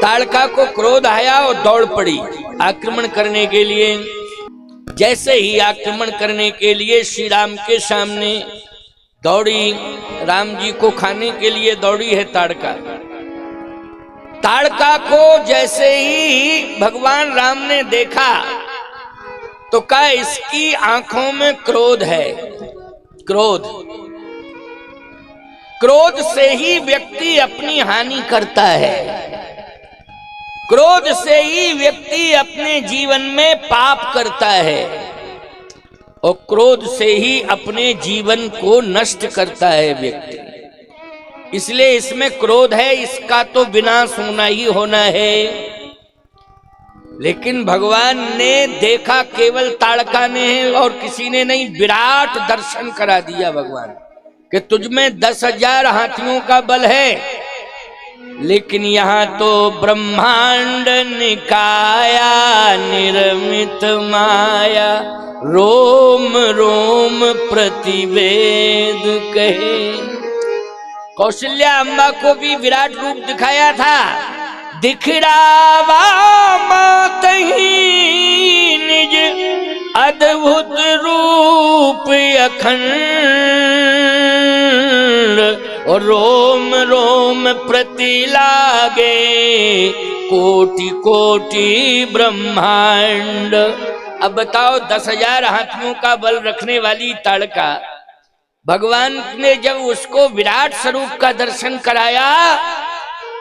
ताड़का को क्रोध आया और दौड़ पड़ी आक्रमण करने के लिए। जैसे ही आक्रमण करने के लिए श्री राम के सामने दौड़ी, राम जी को खाने के लिए दौड़ी है ताड़का। ताड़का को जैसे ही भगवान राम ने देखा तो कहा इसकी आंखों में क्रोध है। क्रोध, क्रोध से ही व्यक्ति अपनी हानि करता है। क्रोध से ही व्यक्ति अपने जीवन में पाप करता है और क्रोध से ही अपने जीवन को नष्ट करता है व्यक्ति। इसलिए इसमें क्रोध है, इसका तो विनाश होना ही होना है। लेकिन भगवान ने देखा केवल ताड़का ने और किसी ने नहीं, विराट दर्शन करा दिया भगवान कि तुझमें 10,000 हाथियों का बल है, लेकिन यहाँ तो ब्रह्मांड निकाया निर्मित माया, रोम रोम प्रतिवेद कहे। कौशल्या अम्बा को भी विराट रूप दिखाया था, दिखरावा मातहि निज अद्भुत रूप अखंड, और रोम रोम प्रति लागे कोटि कोटि ब्रह्मांड। अब बताओ 10,000 हाथियों का बल रखने वाली ताड़का, भगवान ने जब उसको विराट स्वरूप का दर्शन कराया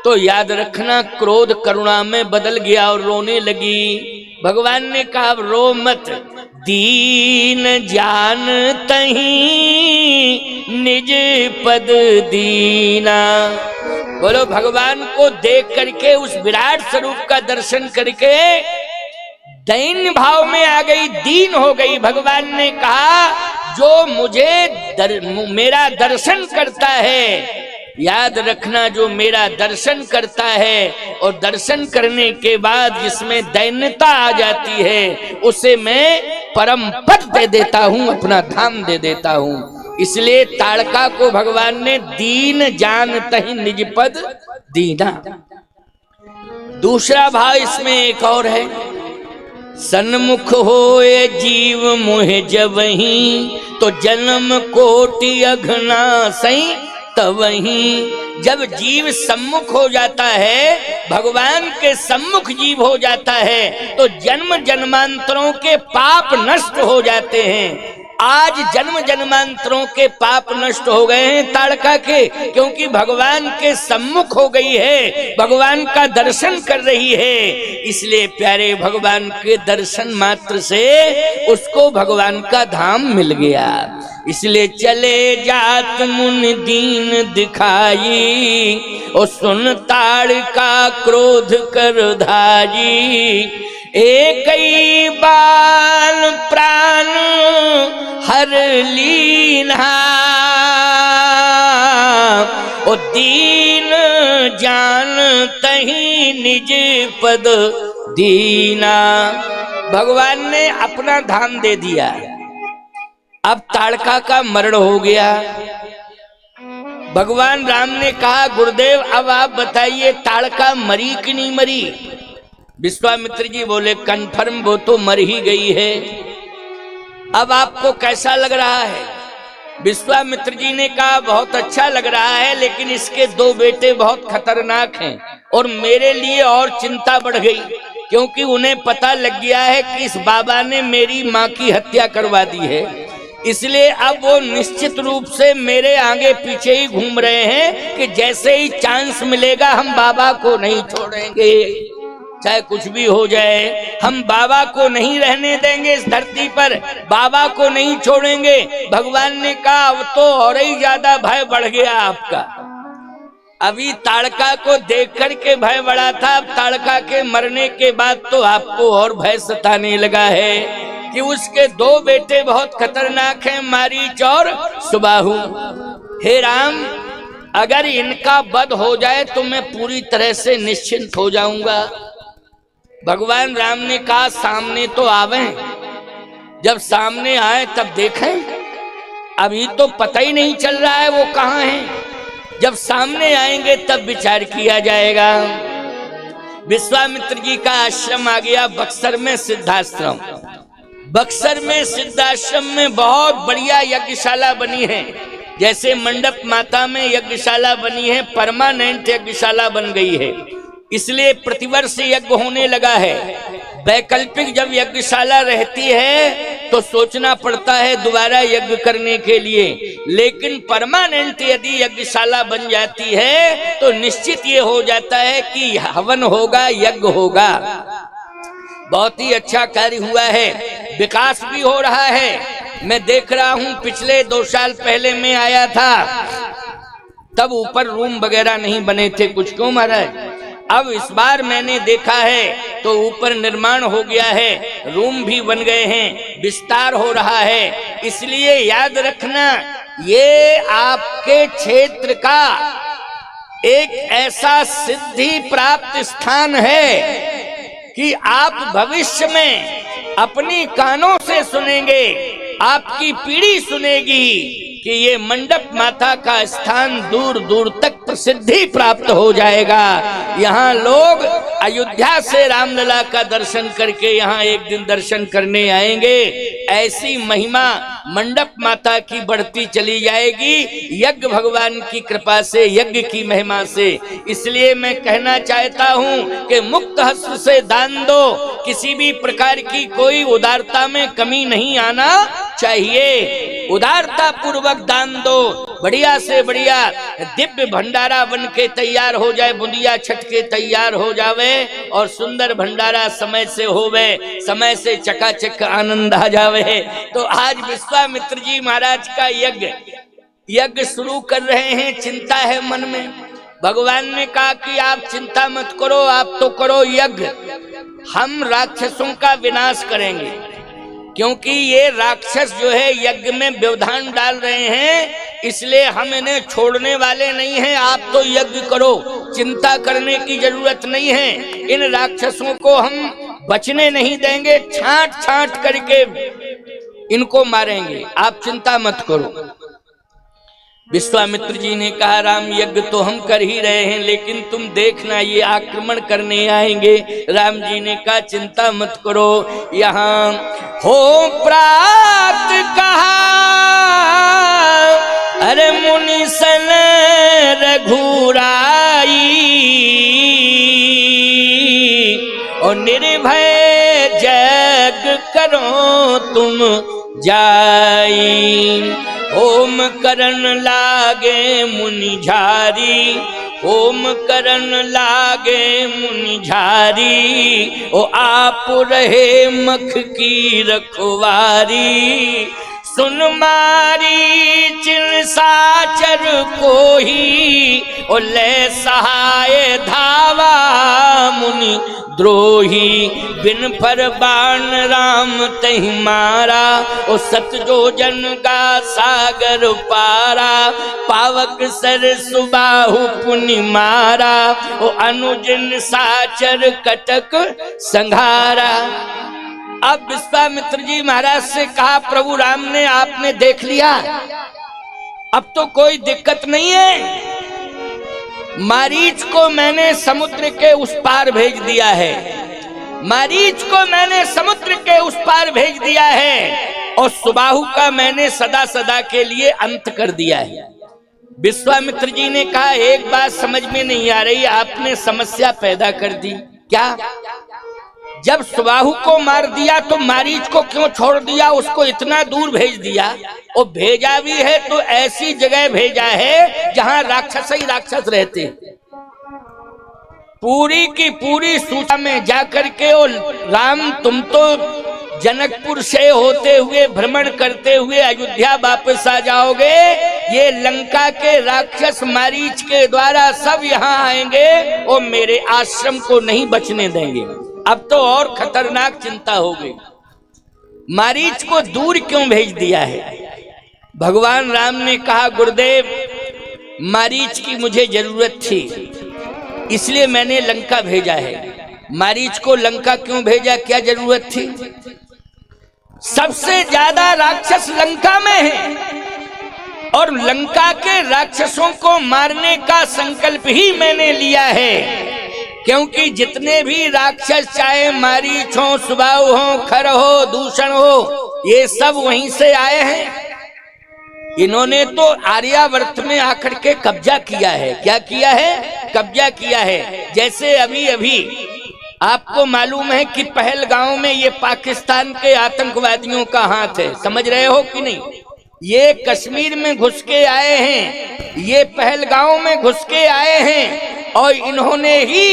तो याद रखना क्रोध करुणा में बदल गया और रोने लगी। भगवान ने कहा रो मत, दीन जानतहि निज पद दीना। बोलो, भगवान को देख करके, उस विराट स्वरूप का दर्शन करके दैन्य भाव में आ गई, दीन हो गई। भगवान ने कहा जो मुझे मेरा दर्शन करता है, याद रखना जो मेरा दर्शन करता है और दर्शन करने के बाद जिसमें दैन्यता आ जाती है उसे मैं परम पद दे देता हूं, अपना धाम दे देता हूं। इसलिए ताड़का को भगवान ने दीन जानतहि निज पद दीना। दूसरा भाव इसमें एक और है, सन्मुख होए जीव मोहे जबहि, तो जन्म कोटि अघना सही तवहीं। जब जीव सम्मुख हो जाता है, भगवान के सम्मुख जीव हो जाता है, तो जन्म जन्मांतरों के पाप नष्ट हो जाते हैं। आज जन्म जन्मांतरों के पाप नष्ट हो गए हैं ताड़का के, क्योंकि भगवान के सम्मुख हो गई है, भगवान का दर्शन कर रही है। इसलिए प्यारे भगवान के दर्शन मात्र से उसको भगवान का धाम मिल गया। इसलिए चले जात मुनि दीन दिखाई, और सुन ताड़का क्रोध कर धारी। एक ही बाल प्राण हर लीन्हा, ओ दीन जानतहि निज पद दीना। भगवान ने अपना धाम दे दिया। अब ताड़का का मरण हो गया। भगवान राम ने कहा गुरुदेव अब आप बताइए ताड़का मरी कि नहीं मरी। विश्वामित्र जी बोले कन्फर्म वो तो मर ही गई है। अब आपको कैसा लग रहा है? विश्वामित्र जी ने कहा बहुत अच्छा लग रहा है, लेकिन इसके 2 बेटे बहुत खतरनाक हैं और मेरे लिए और चिंता बढ़ गई, क्योंकि उन्हें पता लग गया है कि इस बाबा ने मेरी माँ की हत्या करवा दी है। इसलिए अब वो निश्चित रूप से मेरे आगे पीछे ही घूम रहे हैं कि जैसे ही चांस मिलेगा हम बाबा को नहीं छोड़ेंगे, चाहे कुछ भी हो जाए, हम बाबा को नहीं रहने देंगे इस धरती पर, बाबा को नहीं छोड़ेंगे। भगवान ने कहा अब तो और ही ज्यादा भय बढ़ गया आपका। अभी ताड़का को देख कर के भय बढ़ा था, अब ताड़का के मरने के बाद तो आपको और भय सताने लगा है कि उसके 2 बेटे बहुत खतरनाक हैं, मारीच और सुबाहु। हे राम, अगर इनका वध हो जाए तो मैं पूरी तरह से निश्चिंत हो जाऊंगा। भगवान राम ने कहा सामने तो आवे, जब सामने आए तब देखें, अभी तो पता ही नहीं चल रहा है वो कहाँ है। जब सामने आएंगे तब विचार किया जाएगा। विश्वामित्र जी का आश्रम आ गया बक्सर में, सिद्धाश्रम। बक्सर में सिद्धाश्रम में बहुत बढ़िया यज्ञशाला बनी है। जैसे मंडप माता में यज्ञशाला बनी है, परमानेंट यज्ञशाला बन गई है। इसलिए प्रतिवर्ष यज्ञ होने लगा है। वैकल्पिक जब यज्ञशाला रहती है तो सोचना पड़ता है दोबारा यज्ञ करने के लिए, लेकिन परमानेंट यदि यज्ञशाला बन जाती है तो निश्चित ये हो जाता है कि हवन होगा, यज्ञ होगा। बहुत ही अच्छा कार्य हुआ है, विकास भी हो रहा है। मैं देख रहा हूं, पिछले 2 साल पहले मैं आया था तब ऊपर रूम वगैरह नहीं बने थे कुछ, क्यों महाराज? अब इस बार मैंने देखा है तो ऊपर निर्माण हो गया है, रूम भी बन गए हैं, विस्तार हो रहा है। इसलिए याद रखना, ये आपके क्षेत्र का एक ऐसा सिद्धि प्राप्त स्थान है कि आप भविष्य में अपनी कानों से सुनेंगे, आपकी पीढ़ी सुनेगी कि ये मंडप माता का स्थान दूर दूर तक प्रसिद्धि प्राप्त हो जाएगा। यहाँ लोग अयोध्या से रामलला का दर्शन करके यहाँ एक दिन दर्शन करने आएंगे। ऐसी महिमा मंडप माता की बढ़ती चली जाएगी यज्ञ भगवान की कृपा से, यज्ञ की महिमा से। इसलिए मैं कहना चाहता हूँ कि मुक्त हस्त से दान दो, किसी भी प्रकार की कोई उदारता में कमी नहीं आना चाहिए। उदारता पूर्वक दान दो, बढ़िया से बढ़िया दिव्य भंडारा बन के तैयार हो जाए, बुंदिया छट के तैयार हो जावे और सुंदर भंडारा समय से होवे, समय से चकाचक आनंद आ जावे। तो आज विश्वामित्र जी महाराज का यज्ञ शुरू कर रहे हैं। चिंता है मन में, भगवान ने कहा कि आप चिंता मत करो, आप तो करो यज्ञ, हम राक्षसों का विनाश करेंगे। क्योंकि ये राक्षस जो है यज्ञ में व्यवधान डाल रहे हैं, इसलिए हम इन्हें छोड़ने वाले नहीं हैं। आप तो यज्ञ करो, चिंता करने की जरूरत नहीं है। इन राक्षसों को हम बचने नहीं देंगे, छांट छांट करके इनको मारेंगे, आप चिंता मत करो। विश्वामित्र जी ने कहा, राम यज्ञ तो हम कर ही रहे हैं, लेकिन तुम देखना ये आक्रमण करने आएंगे। राम जी ने कहा, चिंता मत करो, यहाँ हो प्राप्त कहा अरे मुनि सन रघुराई, और निर्भय जग करो तुम जाई। ओम करण लागे मुनि झारी, ओम करण लागे मुनि झारी, ओ आप रहे मख की रखवारी। सुन मारी चिर साचर कोही, ओ ले सहाय धावा मुनि द्रोही। बिन फर बाण राम तहि मारा, ओ सत जो जन का सागर पारा। पावक सर सुबाहु पुनि मारा, ओ अनुजन साचर कटक संघारा। अब विश्वामित्र जी महाराज से कहा, प्रभु राम ने आपने देख लिया, अब तो कोई दिक्कत नहीं है। मारीच को मैंने समुद्र के उस पार भेज दिया है, मारीच को मैंने समुद्र के उस पार भेज दिया है, और सुबाहु का मैंने सदा सदा के लिए अंत कर दिया है। विश्वामित्र जी ने कहा, एक बात समझ में नहीं आ रही, आपने समस्या पैदा कर दी। क्या? जब सुबाहु को मार दिया तो मारीच को क्यों छोड़ दिया? उसको इतना दूर भेज दिया, और भेजा भी है तो ऐसी जगह भेजा है जहां राक्षस ही राक्षस रहते। पूरी की पूरी सूचना में जाकर के, और राम तुम तो जनकपुर से होते हुए भ्रमण करते हुए अयोध्या वापस आ जाओगे, ये लंका के राक्षस मारीच के द्वारा सब यहाँ आएंगे और मेरे आश्रम को नहीं बचने देंगे। अब तो और खतरनाक चिंता हो गई, मारीच को दूर क्यों भेज दिया है? भगवान राम ने कहा, गुरुदेव मारीच की मुझे जरूरत थी, इसलिए मैंने लंका भेजा है। मारीच को लंका क्यों भेजा, क्या जरूरत थी? सबसे ज्यादा राक्षस लंका में है, और लंका के राक्षसों को मारने का संकल्प ही मैंने लिया है, क्योंकि जितने भी राक्षस, चाहे मारीच हो, सुबाहु हो, खर हो, दूषण हो, ये सब वहीं से आए हैं। इन्होंने तो आर्यावर्त में आकर के कब्जा किया है। क्या किया है? कब्जा किया है। जैसे अभी अभी आपको मालूम है कि पहलगांव में ये पाकिस्तान के आतंकवादियों का हाथ है, समझ रहे हो कि नहीं? ये कश्मीर में घुस के आए हैं, ये पहलगांव में घुस के आए हैं और इन्होंने ही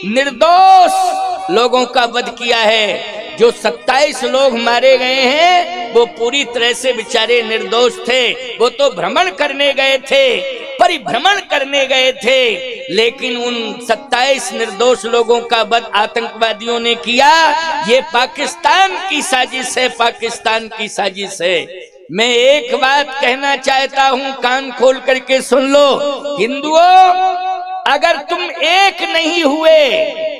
निर्दोष लोगों का वध किया है। जो 27 लोग मारे गए हैं वो पूरी तरह से बेचारे निर्दोष थे। वो तो भ्रमण करने गए थे, परिभ्रमण करने गए थे, लेकिन उन 27 निर्दोष लोगों का वध आतंकवादियों ने किया। ये पाकिस्तान की साजिश है, पाकिस्तान की साजिश है। मैं एक बात कहना चाहता हूं, कान खोल करके सुन लो हिंदुओं, अगर तुम एक नहीं हुए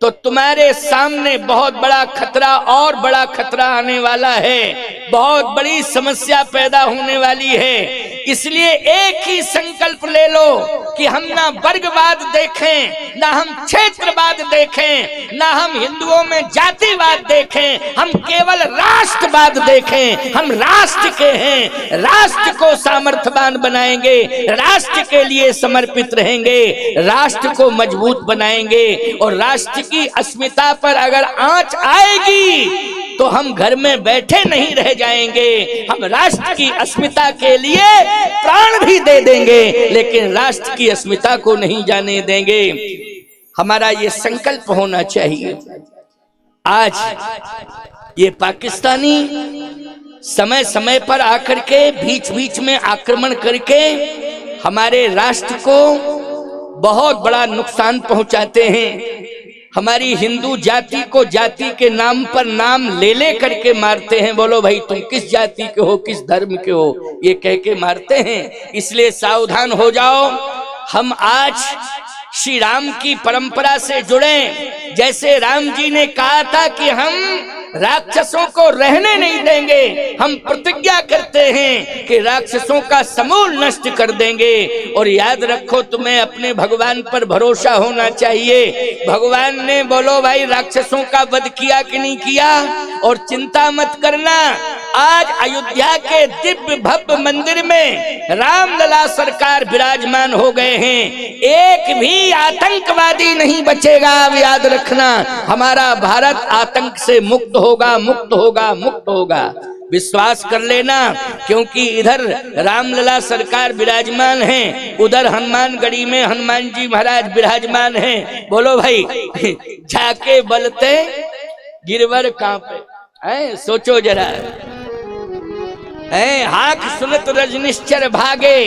तो तुम्हारे सामने बहुत बड़ा खतरा और बड़ा खतरा आने वाला है, बहुत बड़ी समस्या पैदा होने वाली है। इसलिए एक ही संकल्प ले लो कि हम ना वर्गवाद देखें, ना हम क्षेत्रवाद देखें, ना हम हिंदुओं में जातिवाद देखें, हम केवल राष्ट्रवाद देखें। हम राष्ट्र के हैं, राष्ट्र को सामर्थ्यवान बनाएंगे, राष्ट्र के लिए समर्पित रहेंगे, राष्ट्र को मजबूत बनाएंगे। और राष्ट्र की अस्मिता पर अगर आंच आएगी तो हम घर में बैठे नहीं रह जाएंगे, हम राष्ट्र की अस्मिता के लिए प्राण भी दे देंगे, लेकिन राष्ट्र की अस्मिता को नहीं जाने देंगे। हमारा ये संकल्प होना चाहिए। आज ये पाकिस्तानी समय समय पर आकर के बीच बीच में आक्रमण करके हमारे राष्ट्र को बहुत बड़ा नुकसान पहुंचाते हैं। हमारी हिंदू जाति को जाति के नाम पर नाम ले ले करके मारते हैं। बोलो भाई तुम किस जाति के हो, किस धर्म के हो, ये कह के मारते हैं। इसलिए सावधान हो जाओ। हम आज श्री राम की परंपरा से जुड़े। जैसे राम जी ने कहा था कि हम राक्षसों को रहने नहीं देंगे, हम प्रतिज्ञा करते हैं कि राक्षसों का समूल नष्ट कर देंगे। और याद रखो, तुम्हें अपने भगवान पर भरोसा होना चाहिए। भगवान ने, बोलो भाई, राक्षसों का वध किया कि नहीं किया? और चिंता मत करना, आज अयोध्या के दिव्य भव्य मंदिर में रामलला सरकार विराजमान हो गए हैं। एक भी आतंकवादी नहीं बचेगा। अब याद रखना, हमारा भारत आतंक से मुक्त होगा, मुक्त होगा, मुक्त होगा। विश्वास कर लेना, क्योंकि इधर रामलला सरकार विराजमान हैं, उधर हनुमानगढ़ी में हनुमान जी महाराज विराजमान हैं। बोलो भाई, जाके बलते गिरवर कांपे। सोचो जरा, हाक सुनत रजनिश्चर भागे।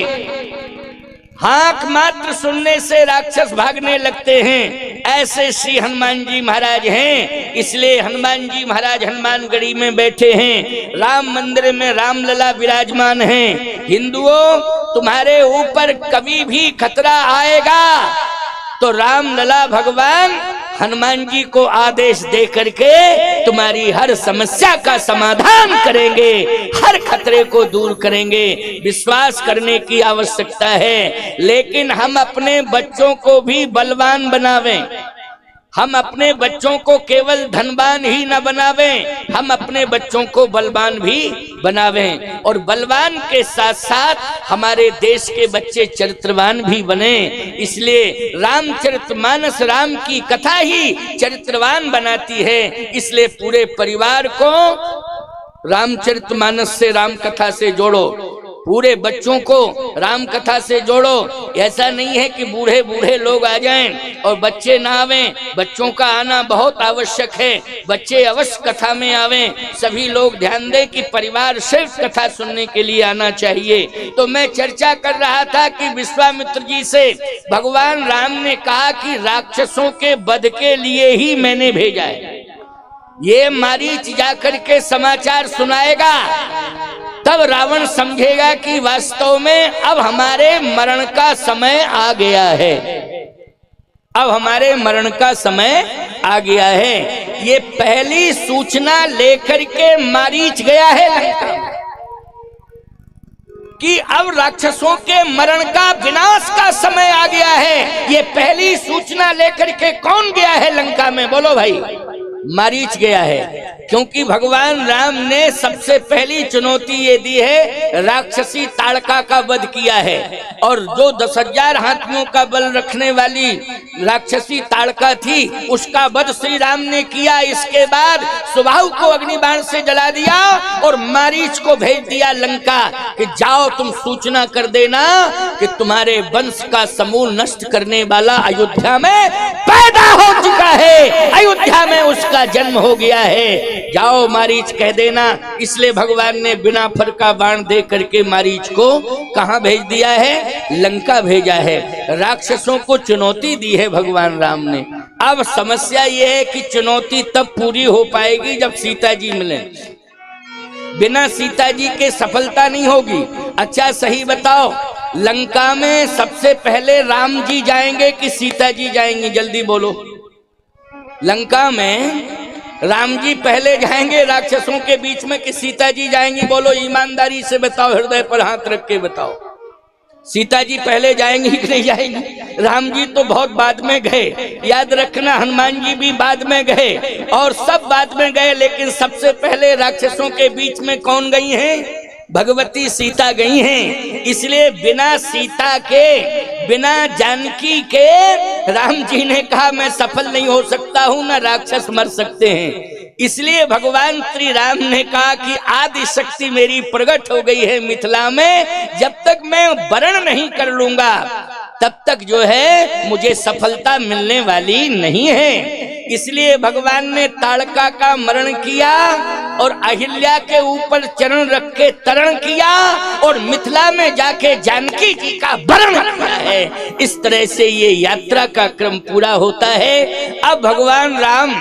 हाक मात्र सुनने से राक्षस भागने लगते हैं। ऐसे श्री हनुमान जी महाराज हैं। इसलिए हनुमान जी महाराज हनुमानगढ़ी में बैठे हैं, राम मंदिर में रामलला विराजमान हैं। हिंदुओं, तुम्हारे ऊपर कभी भी खतरा आएगा तो रामलला भगवान हनुमान जी को आदेश दे करके तुम्हारी हर समस्या का समाधान करेंगे, हर खतरे को दूर करेंगे। विश्वास करने की आवश्यकता है। लेकिन हम अपने बच्चों को भी बलवान बनावें। हम अपने बच्चों को केवल धनवान ही न बनावें, हम अपने बच्चों को बलवान भी बनावें। और बलवान के साथ साथ हमारे देश के बच्चे चरित्रवान भी बने। इसलिए रामचरितमानस, राम की कथा ही चरित्रवान बनाती है। इसलिए पूरे परिवार को रामचरितमानस से, राम कथा से जोड़ो। पूरे बच्चों को राम कथा से जोड़ो। ऐसा नहीं है कि बूढ़े बूढ़े लोग आ जाएं और बच्चे ना आवें। बच्चों का आना बहुत आवश्यक है। बच्चे अवश्य कथा में आवें। सभी लोग ध्यान दें कि परिवार सिर्फ कथा सुनने के लिए आना चाहिए। तो मैं चर्चा कर रहा था कि विश्वामित्र जी से भगवान राम ने कहा कि राक्षसों के वध के लिए ही मैंने भेजा है। ये मारीच जाकर के समाचार सुनाएगा, तब रावण समझेगा कि वास्तव में अब हमारे मरण का समय आ गया है। अब हमारे मरण का समय आ गया है। ये पहली सूचना लेकर के मारीच गया है लंका। कि अब राक्षसों के मरण का विनाश का समय आ गया है। ये पहली सूचना लेकर के कौन गया है लंका में? बोलो भाई, मारीच गया है। क्योंकि भगवान राम ने सबसे पहली चुनौती ये दी है, राक्षसी ताड़का का वध किया है। और जो 10,000 हाथियों का बल रखने वाली राक्षसी ताड़का थी, उसका वध श्री राम ने किया। इसके बाद सुबाहु को अग्निबाण से जला दिया और मारीच को भेज दिया लंका कि जाओ तुम सूचना कर देना कि तुम्हारे वंश का समूल नष्ट करने वाला अयोध्या में पैदा हो चुका है, अयोध्या में उसका जन्म हो गया है, जाओ मारीच कह देना। इसलिए भगवान ने बिना फर का बाण दे करके मारीच को कहां भेज दिया है? लंका भेजा है। राक्षसों को चुनौती दी है भगवान राम ने। अब समस्या यह है कि चुनौती तब पूरी हो पाएगी जब सीता जी मिले। बिना सीता जी के सफलता नहीं होगी। अच्छा सही बताओ, लंका में सबसे पहले राम जी जाएंगे कि सीता जी जाएंगी? जल्दी बोलो। लंका में राम जी पहले जाएंगे राक्षसों के बीच में कि सीता जी जाएंगी? बोलो ईमानदारी से बताओ, हृदय पर हाथ रख के बताओ। सीता जी पहले जाएंगी कि नहीं जाएंगी? राम जी तो बहुत बाद में गए, याद रखना, हनुमान जी भी बाद में गए और सब बाद में गए, लेकिन सबसे पहले राक्षसों के बीच में कौन गई हैं? भगवती सीता गई हैं। इसलिए बिना सीता के, बिना जानकी के राम जी ने कहा मैं सफल नहीं हो सकता हूं, ना राक्षस मर सकते हैं। इसलिए भगवान श्री राम ने कहा कि आदि शक्ति मेरी प्रकट हो गई है मिथिला में, जब तक मैं वरण नहीं कर लूंगा तब तक जो है मुझे सफलता मिलने वाली नहीं है। इसलिए भगवान ने ताड़का का मरण किया और अहिल्या के ऊपर चरण रख के तरण किया और मिथिला में जाके जानकी जी का वरण किया है। इस तरह से ये यात्रा का क्रम पूरा होता है। अब भगवान राम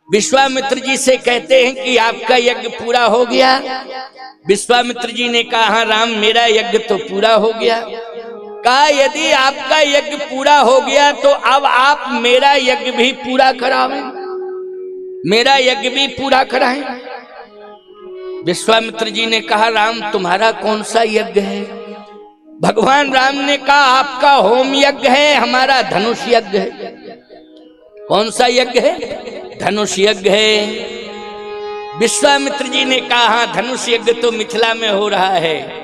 विश्वामित्र जी से कहते हैं कि आपका यज्ञ पूरा हो गया। विश्वामित्र जी ने कहा हाँ राम, मेरा यज्ञ तो पूरा हो गया। कहा यदि आपका यज्ञ पूरा हो गया तो अब आप मेरा यज्ञ भी पूरा करावें, मेरा यज्ञ भी पूरा कराएं। विश्वामित्र जी ने कहा राम, तुम्हारा कौन सा यज्ञ है? भगवान राम ने कहा आपका होम यज्ञ है, हमारा धनुष यज्ञ है। कौन सा यज्ञ है? धनुष यज्ञ है। विश्वामित्र जी ने कहा हाँ, धनुष यज्ञ तो मिथिला में हो रहा है।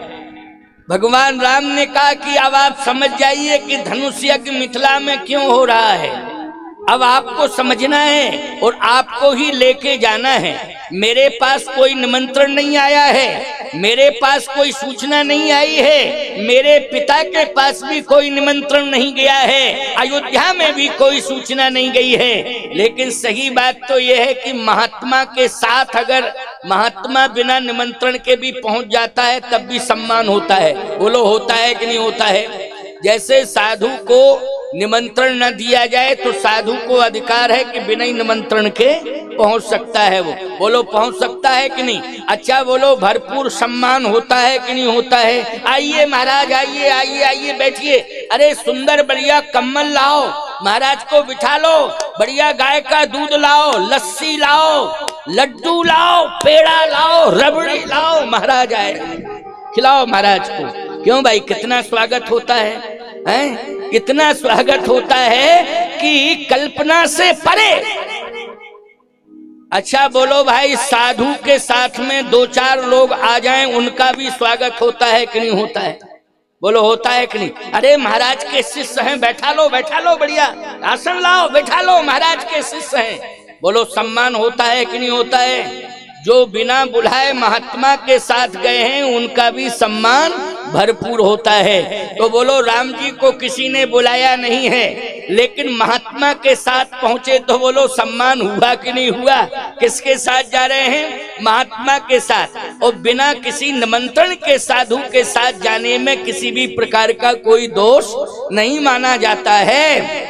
भगवान राम ने कहा कि अब आप समझ जाइए कि धनुष यज्ञ मिथिला में क्यों हो रहा है। अब आपको समझना है और आपको ही लेके जाना है। मेरे पास कोई निमंत्रण नहीं आया है, मेरे पास कोई सूचना नहीं आई है, मेरे पिता के पास भी कोई निमंत्रण नहीं गया है, अयोध्या में भी कोई सूचना नहीं गई है। लेकिन सही बात तो यह है कि महात्मा के साथ अगर महात्मा बिना निमंत्रण के भी पहुंच जाता है तब भी सम्मान होता है। बोलो होता है कि नहीं होता है? जैसे साधु को निमंत्रण न दिया जाए तो साधु को अधिकार है कि बिना निमंत्रण के पहुंच सकता है। वो बोलो पहुंच सकता है कि नहीं? अच्छा बोलो भरपूर सम्मान होता है कि नहीं होता है? आइए महाराज, आइए आइए आइए बैठिए। अरे सुंदर बढ़िया कम्बल लाओ, महाराज को बिठा लो, बढ़िया गाय का दूध लाओ, लस्सी लाओ, लड्डू लाओ, पेड़ा लाओ, रबड़ी लाओ, महाराज आए, खिलाओ महाराज को। क्यों भाई, कितना स्वागत होता है, हैं? इतना स्वागत होता है कि कल्पना से परे। अच्छा बोलो भाई, साधु के साथ में 2-4 लोग आ जाएं, उनका भी स्वागत होता है कि नहीं होता है? बोलो होता है कि नहीं? अरे महाराज के शिष्य हैं, बैठा लो बैठा लो, बढ़िया आसन लाओ, बैठा लो, महाराज के शिष्य हैं। बोलो सम्मान होता है कि नहीं होता है? जो बिना बुलाए महात्मा के साथ गए हैं उनका भी सम्मान भरपूर होता है। तो बोलो राम जी को किसी ने बुलाया नहीं है लेकिन महात्मा के साथ पहुंचे, तो बोलो सम्मान हुआ कि नहीं हुआ? किसके साथ जा रहे हैं? महात्मा के साथ। और बिना किसी निमंत्रण के साधु के साथ जाने में किसी भी प्रकार का कोई दोष नहीं माना जाता है।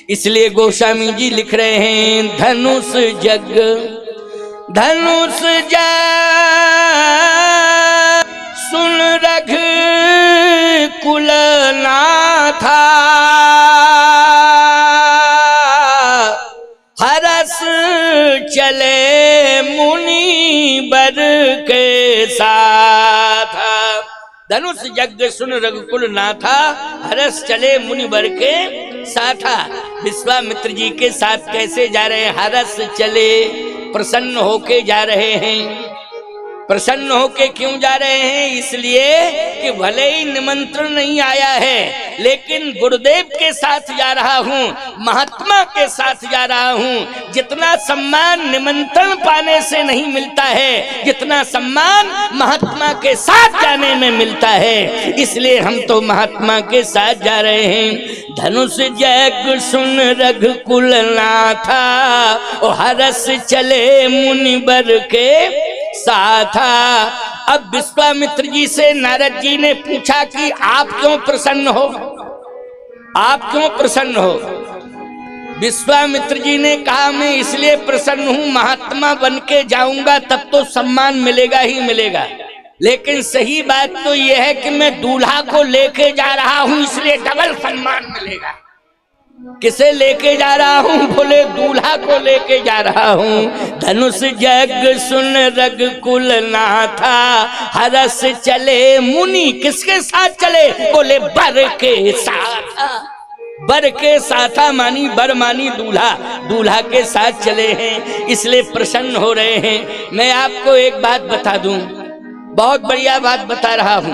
इसलिए गोस्वामी जी लिख रहे हैं, धनुष जग धनुष जग सुन रघ कुल नाथा, हरस चले मुनि बर के साथ। धनुष यज्ञ सुन रघुकुल नाथा, हरस चले मुनिवर के साथा। विश्वामित्र जी के साथ कैसे जा रहे हैं? हरस चले, प्रसन्न होके जा रहे हैं। प्रसन्न होके क्यों जा रहे हैं? इसलिए कि भले ही निमंत्रण नहीं आया है, लेकिन गुरुदेव के साथ जा रहा हूँ, महात्मा के साथ जा रहा हूँ। जितना सम्मान निमंत्रण पाने से नहीं मिलता है, जितना सम्मान महात्मा के साथ जाने में मिलता है, इसलिए हम तो महात्मा के साथ जा रहे हैं। धनुष यज्ञ सुन रघुकुल नाथा, ओ हरस चले मुनिवर के साथा। अब विश्वामित्र जी से नारद जी ने पूछा कि आप क्यों प्रसन्न हो, आप क्यों प्रसन्न हो? विश्वामित्र जी ने कहा मैं इसलिए प्रसन्न हूं, महात्मा बन के जाऊंगा तब तो सम्मान मिलेगा ही मिलेगा, लेकिन सही बात तो यह है कि मैं दूल्हा को लेके जा रहा हूं, इसलिए डबल सम्मान मिलेगा। किसे लेके जा रहा हूं? बोले दूल्हा को लेके जा रहा हूं। धनुष यज्ञ सुन रघुकुल नाथा, हरस चले मुनि। किसके साथ चले? बोले बर के साथ। बर के साथा मानी बर मानी दूल्हा, दूल्हा के साथ चले हैं, इसलिए प्रसन्न हो रहे हैं। मैं आपको एक बात बता दूं, बहुत बढ़िया बात बता रहा हूं।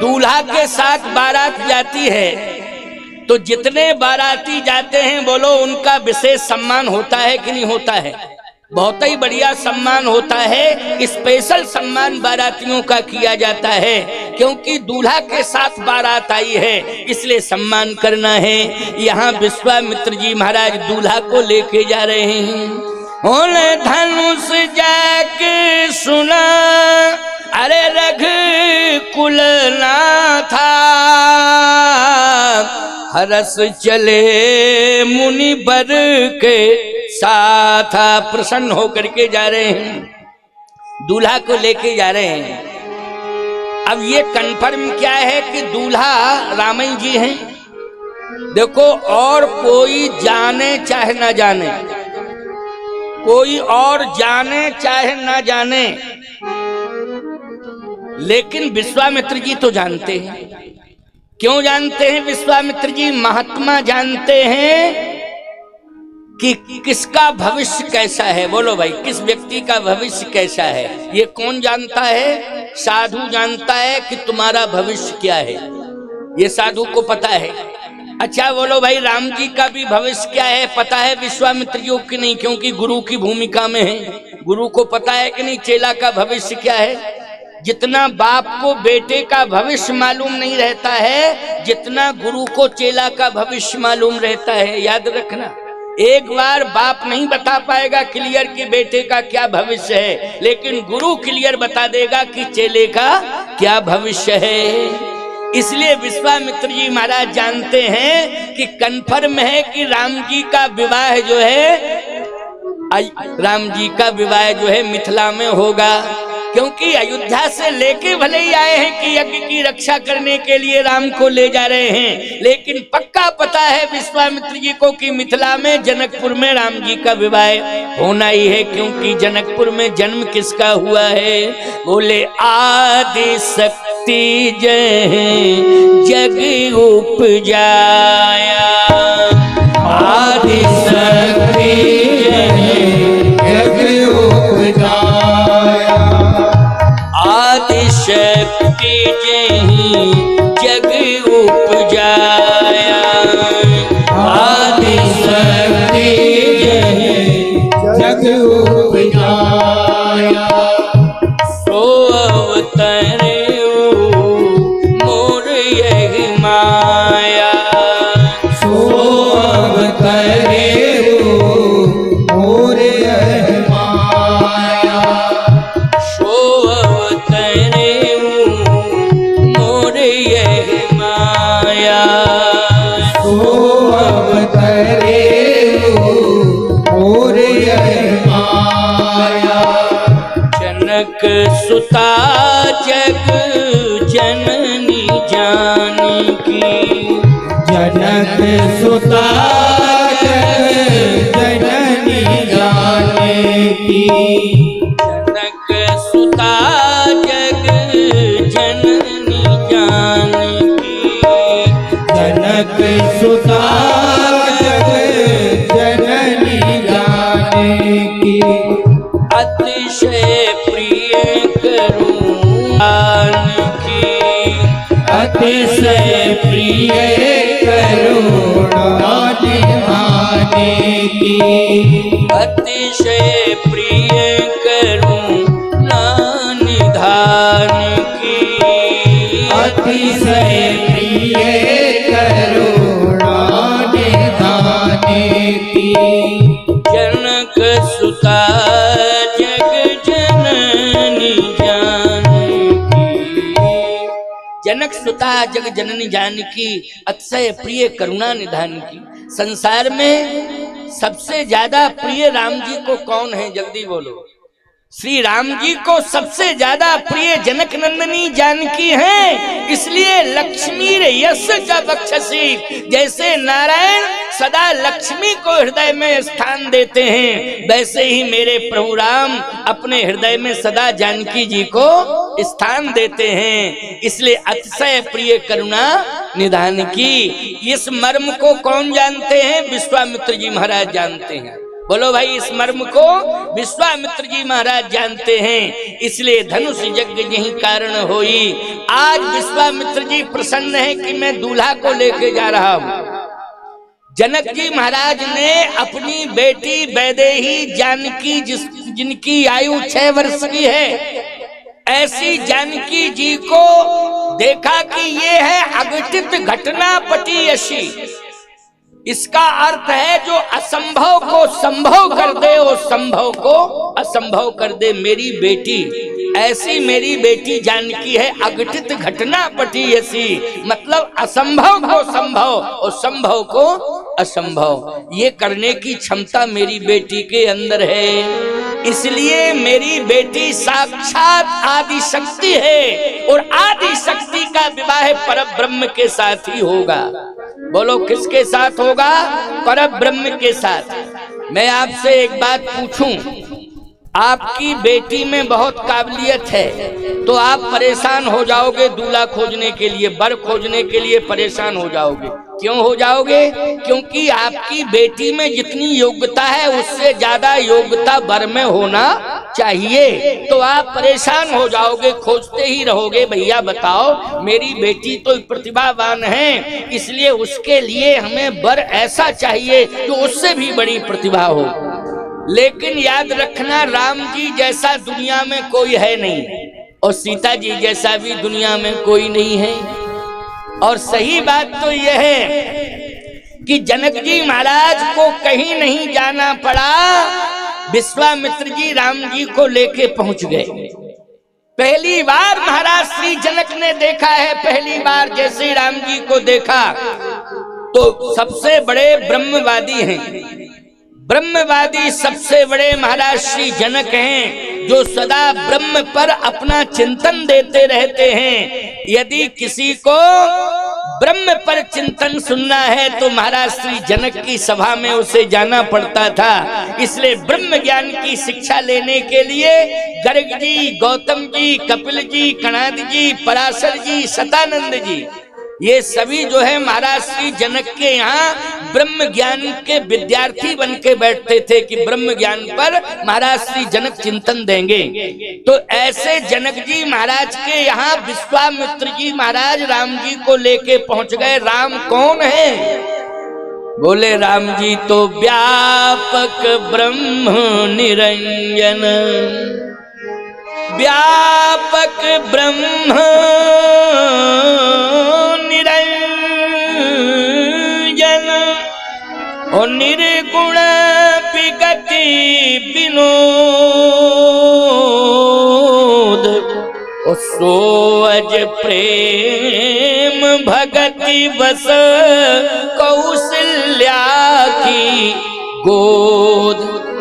दूल्हा के साथ बारात जाती है तो जितने बाराती जाते हैं बोलो उनका विशेष सम्मान होता है कि नहीं होता है? बहुत ही बढ़िया सम्मान होता है। स्पेशल सम्मान बारातियों का किया जाता है, क्योंकि दूल्हा के साथ बारात आई है, इसलिए सम्मान करना है। यहाँ विश्वामित्र जी महाराज दूल्हा को लेके जा रहे हैं। ओले धनुष जाके सुना, अरे रघुकुल नाथा, हरस चले मुनि बर के साथ। प्रसन्न होकर के जा रहे हैं, दूल्हा को लेके जा रहे हैं। अब ये कन्फर्म क्या है कि दूल्हा रामन जी हैं। देखो, और कोई जाने चाहे ना जाने, कोई और जाने चाहे ना जाने, लेकिन विश्वामित्र जी तो जानते हैं। क्यों जानते हैं विश्वामित्र जी? महात्मा जानते हैं कि किसका भविष्य कैसा है। बोलो भाई, किस व्यक्ति का भविष्य कैसा है? ये कौन जानता है? साधु जानता है कि तुम्हारा भविष्य क्या है, ये साधु को पता है। अच्छा बोलो भाई, राम जी का भी भविष्य क्या है पता है विश्वामित्र जी को? नहीं, क्योंकि गुरु की भूमिका में है। गुरु को पता है कि नहीं चेला का भविष्य क्या है? जितना बाप को बेटे का भविष्य मालूम नहीं रहता है, जितना गुरु को चेला का भविष्य मालूम रहता है। याद रखना, एक बार बाप नहीं बता पाएगा क्लियर कि बेटे का क्या भविष्य है, लेकिन गुरु क्लियर बता देगा कि चेले का क्या भविष्य है। इसलिए विश्वामित्र जी महाराज जानते हैं कि कन्फर्म है कि राम जी का विवाह जो है मिथिला में होगा, क्योंकि अयोध्या से लेके भले ही आए हैं कि यज्ञ की रक्षा करने के लिए राम को ले जा रहे हैं, लेकिन पक्का पता है विश्वामित्र जी को कि मिथिला में जनकपुर में राम जी का विवाह होना ही है। क्योंकि जनकपुर में जन्म किसका हुआ है? बोले आदि शक्ति जय जग उपजाया, आदि शक्ति जग उपजाया, आदि शक्ति जय जग उपजाया, आदि शक्ति जय जग उपजाया। सो अवतरे मोर यही माया, सो अवतरे मोर यही माया, सो अवतरे मोर यही माया, सो अवतरे मोर यही माया। जनक सुता जग जननी जानकी, जनक सुता जग जननी जानकी, जनक सुता जग सुता जग जननी जानकी, अतिशय प्रिय करुणा की, अतिशय प्रिय करुणा निधाने की, अतिशय प्रिय करुणा निधान की, अतिशय प्रिय करुणा निधाने की, जनक सुता जग जननी जानकी, जनक सुता जग जननी जानकी, अतिशय प्रिय करुणा निधान की। संसार में सबसे ज्यादा प्रिय राम जी को कौन है? जल्दी बोलो। श्री राम जी को सबसे ज्यादा प्रिय जनक नंदनी जानकी हैं। इसलिए लक्ष्मी यश का बख्शसी, जैसे नारायण सदा लक्ष्मी को हृदय में स्थान देते हैं, वैसे ही मेरे प्रभु राम अपने हृदय में सदा जानकी जी को स्थान देते हैं। इसलिए अतिशय प्रिय करुणा निधान की। इस मर्म को कौन जानते हैं? विश्वामित्र जी महाराज जानते हैं। बोलो भाई, इस मर्म को विश्वामित्र जी महाराज जानते हैं। इसलिए धनुष यज्ञ यही कारण होई। आज विश्वामित्र जी प्रसन्न है कि मैं दूल्हा को लेके जा रहा हूं। जनक जी महाराज ने अपनी बेटी वैदेही जानकी, जिनकी आयु 6 वर्ष की है, ऐसी जानकी जी को देखा कि ये है अघटित घटना पटीयसी। इसका अर्थ है जो असंभव को संभव कर दे, वो संभव को असंभव कर दे। मेरी बेटी, ऐसी मेरी बेटी जानकी है अघटित घटना पटीयसी, मतलब असंभव को संभव और संभव को असंभव, ये करने की क्षमता मेरी बेटी के अंदर है। इसलिए मेरी बेटी साक्षात आदि शक्ति है और आदि शक्ति का विवाह परब्रह्म के साथ ही होगा। बोलो, किसके साथ होगा? परब्रह्म के साथ। मैं आपसे एक बात पूछूं, आपकी बेटी में बहुत काबिलियत है तो आप परेशान हो जाओगे दूल्हा खोजने के लिए, बर खोजने के लिए परेशान हो जाओगे। क्यों हो जाओगे? क्योंकि आपकी बेटी में जितनी योग्यता है उससे ज्यादा योग्यता बर में होना चाहिए। तो आप परेशान हो जाओगे, खोजते ही रहोगे, भैया बताओ मेरी बेटी तो प्रतिभावान है, इसलिए उसके लिए हमें बर ऐसा चाहिए जो उससे भी बड़ी प्रतिभा हो। लेकिन याद रखना, राम जी जैसा दुनिया में कोई है नहीं और सीता जी जैसा भी दुनिया में कोई नहीं है। और सही बात तो यह है कि जनक जी महाराज को कहीं नहीं जाना पड़ा, विश्वामित्र जी राम जी को लेके पहुंच गए। पहली बार महाराज श्री जनक ने देखा है, पहली बार जैसे राम जी को देखा तो सबसे बड़े ब्रह्मवादी हैं। ब्रह्मवादी सबसे बड़े महाराज श्री जनक हैं, जो सदा ब्रह्म पर अपना चिंतन देते रहते हैं। यदि किसी को ब्रह्म पर चिंतन सुनना है तो महाराज श्री जनक की सभा में उसे जाना पड़ता था। इसलिए ब्रह्म ज्ञान की शिक्षा लेने के लिए गर्ग जी, गौतम जी, कपिल जी, कणाद जी, पराशर जी, सतानंद जी, ये सभी जो है महाराज श्री जनक के यहाँ ब्रह्म ज्ञान के विद्यार्थी बन के बैठते थे कि ब्रह्म ज्ञान पर महाराज श्री जनक चिंतन देंगे। तो ऐसे जनक जी महाराज के यहाँ विश्वामित्र जी महाराज राम जी को लेके पहुंच गए। राम कौन है? बोले, राम जी तो व्यापक ब्रह्म निरंजन, व्यापक ब्रह्म निरंजन और निर्गुण विगति विनोद और सोअज प्रेम भगति बस कौशल्या की गोद।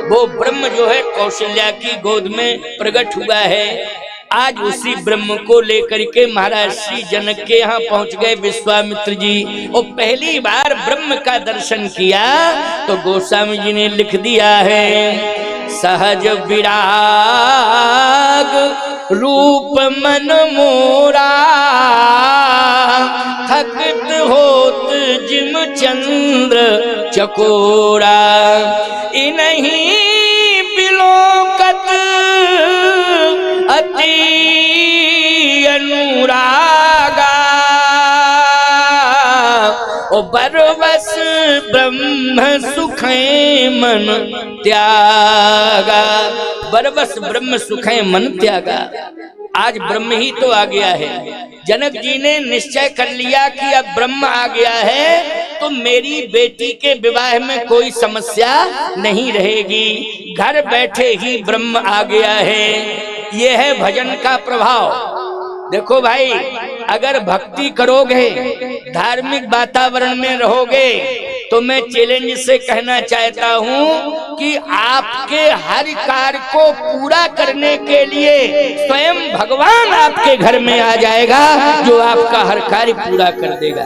वो ब्रह्म जो है कौशल्या की गोद में प्रकट हुआ है। आज उसी ब्रह्म को लेकर के महाराज श्री जनक के यहाँ पहुंच गए विश्वामित्र जी। और पहली बार ब्रह्म का दर्शन किया तो गोस्वामी जी ने लिख दिया है, सहज विराग रूप मन मोरा, थकत होत जिम चंद्र चकोरा, इन्हीं बिलोकत अति अनुरागा, ओ बरबस ब्रह्म सुखे मन त्यागा, बरबस ब्रह्म सुखे मन त्यागा। आज ब्रह्म ही तो आ गया है। जनक जी ने निश्चय कर लिया कि अब ब्रह्म आ गया है तो मेरी बेटी के विवाह में कोई समस्या नहीं रहेगी, घर बैठे ही ब्रह्म आ गया है। यह है भजन का प्रभाव। देखो भाई, अगर भक्ति करोगे, धार्मिक वातावरण में रहोगे, तो मैं चैलेंज से कहना चाहता हूं कि आपके हर कार्य को पूरा करने के लिए स्वयं भगवान आपके घर में आ जाएगा, जो आपका हर कार्य पूरा कर देगा।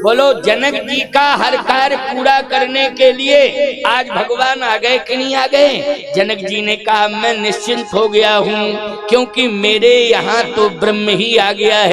बोलो, जनक जी का हर कार्य पूरा करने के लिए आज भगवान आ गए कि नहीं आ गए? जनक जी ने कहा मैं निश्चिंत हो गया हूं, क्योंकि मेरे यहाँ तो ब्रह्म ही आ गया है।